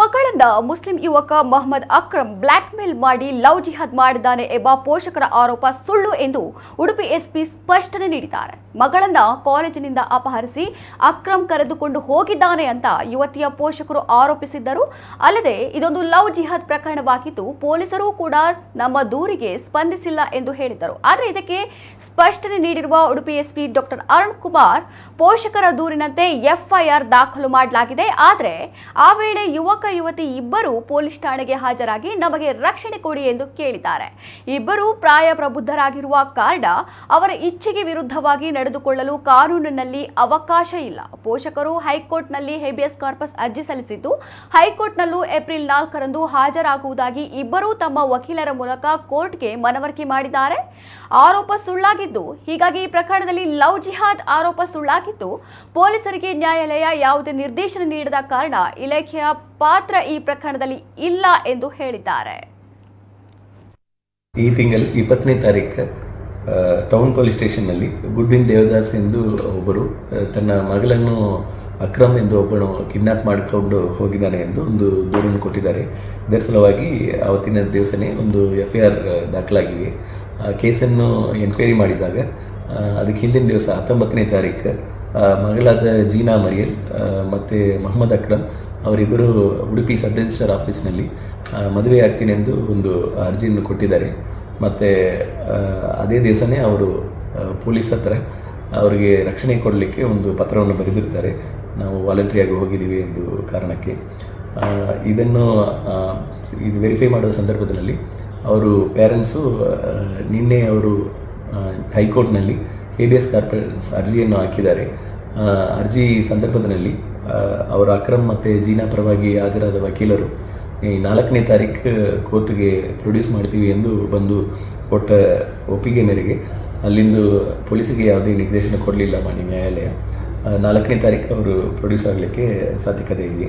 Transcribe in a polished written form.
ಮಗಳನ್ನ ಮುಸ್ಲಿಂ ಯುವಕ Mohammed Akram black mail ಮಾಡಿ ಲವ್ ಜಿಹಾದ್ ಮಾಡಿದ್ದಾನೆ ಎಂಬ ಪೋಷಕರ ಆರೋಪ ಸುಳ್ಳು ಎಂದು ಉಡುಪಿ ಎಸ್ಪಿ ಸ್ಪಷ್ಟನೆ ನೀಡಿದ್ದಾರೆ. ಮಗಳನ್ನ ಕಾಲೇಜಿನಿಂದ ಅಪಹರಿಸಿ ಅಕ್ರಮ್ ಕರೆದುಕೊಂಡು ಹೋಗಿದ್ದಾನೆ ಅಂತ ಯುವತಿಯ ಪೋಷಕರು ಆರೋಪಿಸಿದ್ದರು. ಅಲ್ಲದೆ ಇದೊಂದು ಲವ್ ಜಿಹಾದ್ ಪ್ರಕರಣವಾಗಿದ್ದು ಪೊಲೀಸರು ಕೂಡ ನಮ್ಮ ದೂರಿಗೆ ಸ್ಪಂದಿಸಿಲ್ಲ ಎಂದು ಹೇಳಿದರು. ಆದರೆ ಇದಕ್ಕೆ ಸ್ಪಷ್ಟನೆ ನೀಡಿರುವ ಉಡುಪಿ ಎಸ್ಪಿ ಡಾಕ್ಟರ್ ಅರುಣ್ ಕುಮಾರ್, ಪೋಷಕರ ದೂರಿನಂತೆ ಎಫ್ಐಆರ್ ದಾಖಲು ಮಾಡಲಾಗಿದೆ. ಆದರೆ ಆ ವೇಳೆ ಯುವಕ ಯುವತಿ ಇಬ್ಬರು ಪೊಲೀಸ್ ಠಾಣೆಗೆ ಹಾಜರಾಗಿ ನಮಗೆ ರಕ್ಷಣೆ ಕೊಡಿ ಎಂದು ಕೇಳಿದ್ದಾರೆ. ಇಬ್ಬರು ಪ್ರಾಯ ಪ್ರಬುದ್ಧರಾಗಿರುವ ಕಾರಣ ಅವರ ಇಚ್ಛೆಗೆ ವಿರುದ್ಧವಾಗಿ ನಡೆದುಕೊಳ್ಳಲು ಕಾನೂನಿನಲ್ಲಿ ಅವಕಾಶ ಇಲ್ಲ. ಪೋಷಕರು ಹೈಕೋರ್ಟ್ನಲ್ಲಿ ಹೇಬಿಯಸ್ ಕಾರ್ಪಸ್ ಅರ್ಜಿ ಸಲ್ಲಿಸಿದ್ದು, ಹೈಕೋರ್ಟ್ನಲ್ಲೂ ಏಪ್ರಿಲ್ 4ರಂದು ಹಾಜರಾಗುವುದಾಗಿ ಇಬ್ಬರೂ ತಮ್ಮ ವಕೀಲರ ಮೂಲಕ ಕೋರ್ಟ್ಗೆ ಮನವರಿಕೆ ಮಾಡಿದ್ದಾರೆ. ಆರೋಪ ಸುಳ್ಳಾಗಿದ್ದು, ಹೀಗಾಗಿ ಈ ಪ್ರಕರಣದಲ್ಲಿ ಲವ್ ಜಿಹಾದ್ ಆರೋಪ ಸುಳ್ಳಾಗಿದ್ದು, ಪೊಲೀಸರಿಗೆ ನ್ಯಾಯಾಲಯ ಯಾವುದೇ ನಿರ್ದೇಶನ ನೀಡದ ಕಾರಣ ಇಲಾಖೆಯ ಪಾತ್ರ ಈ ಪ್ರಕರಣದಲ್ಲಿ ಇಲ್ಲ ಎಂದು ಹೇಳಿದ್ದಾರೆ. ಈ ತಿಂಗಳ 20ನೇ ತಾರೀಕು ಟೌನ್ ಪೊಲೀಸ್ ಸ್ಟೇಷನ್ನಲ್ಲಿ ಗುಡ್ವಿನ್ ದೇವದಾಸ್ ಎಂದು ಒಬ್ಬರು ತನ್ನ ಮಗಳನ್ನು ಅಕ್ರಮ್ ಎಂದು ಒಬ್ಬನು ಕಿಡ್ನಾಪ್ ಮಾಡಿಕೊಂಡು ಹೋಗಿದ್ದಾನೆ ಎಂದು ಒಂದು ದೂರನ್ನು ಕೊಟ್ಟಿದ್ದಾರೆ. ಇದರ ಸಲುವಾಗಿ ಅವತ್ತಿನ ದಿವಸನೇ ಒಂದು ಎಫ್ಐಆರ್ ದಾಖಲಾಗಿದೆ. ಆ ಕೇಸನ್ನು ಎನ್ಕ್ವೈರಿ ಮಾಡಿದಾಗ ಅದಕ್ಕೆ ಹಿಂದಿನ ದಿವಸ 19ನೇ ತಾರೀಕು ಮಗಳಾದ ಜೀನಾ ಮರಿಯಲ್ ಮತ್ತು ಮೊಹಮ್ಮದ್ ಅಕ್ರಮ್ ಅವರಿಬ್ಬರು ಉಡುಪಿ ಸಬ್ ರಿಜಿಸ್ಟರ್ ಆಫೀಸ್ನಲ್ಲಿ ಮದುವೆ ಆಗ್ತೀನೆಂದು ಒಂದು ಅರ್ಜಿಯನ್ನು ಕೊಟ್ಟಿದ್ದಾರೆ. ಮತ್ತು ಅದೇ ದಿವಸನೇ ಅವರು ಪೊಲೀಸ್ ಹತ್ರ ಅವರಿಗೆ ರಕ್ಷಣೆ ಕೊಡಲಿಕ್ಕೆ ಒಂದು ಪತ್ರವನ್ನು ಬರೆದಿರ್ತಾರೆ. ನಾವು ವಾಲಂಟ್ರಿಯಾಗಿ ಹೋಗಿದ್ದೀವಿ ಎಂದು ಕಾರಣಕ್ಕೆ ಇದು ವೆರಿಫೈ ಮಾಡುವ ಸಂದರ್ಭದಲ್ಲಿ ಅವರು ಪೇರೆಂಟ್ಸು ನಿನ್ನೆ ಅವರು ಹೈಕೋರ್ಟ್ನಲ್ಲಿ ಹೇಬಿಯಸ್ ಕಾರ್ಪಸ್ ಅರ್ಜಿಯನ್ನು ಹಾಕಿದ್ದಾರೆ. ಅರ್ಜಿ ಸಂದರ್ಭದಲ್ಲಿ ಅವರ ಅಕ್ರಮ್ ಮತ್ತು ಜೀನಾ ಪರವಾಗಿ ಹಾಜರಾದ ವಕೀಲರು ಈ 4ನೇ ತಾರೀಕು ಕೋರ್ಟ್ಗೆ ಪ್ರೊಡ್ಯೂಸ್ ಮಾಡ್ತೀವಿ ಎಂದು ಬಂದು ಕೊಟ್ಟ ಒಪ್ಪಿಗೆ ಮೇರೆಗೆ ಅಲ್ಲಿಂದು ಪೊಲೀಸಿಗೆ ಯಾವುದೇ ನಿರ್ದೇಶನ ಕೊಡಲಿಲ್ಲ ನ್ಯಾಯಾಲಯ. 4ನೇ ತಾರೀಕು ಅವರು ಪ್ರೊಡ್ಯೂಸ್ ಆಗಲಿಕ್ಕೆ ಸಾಧ್ಯತೆ ಇದೆ.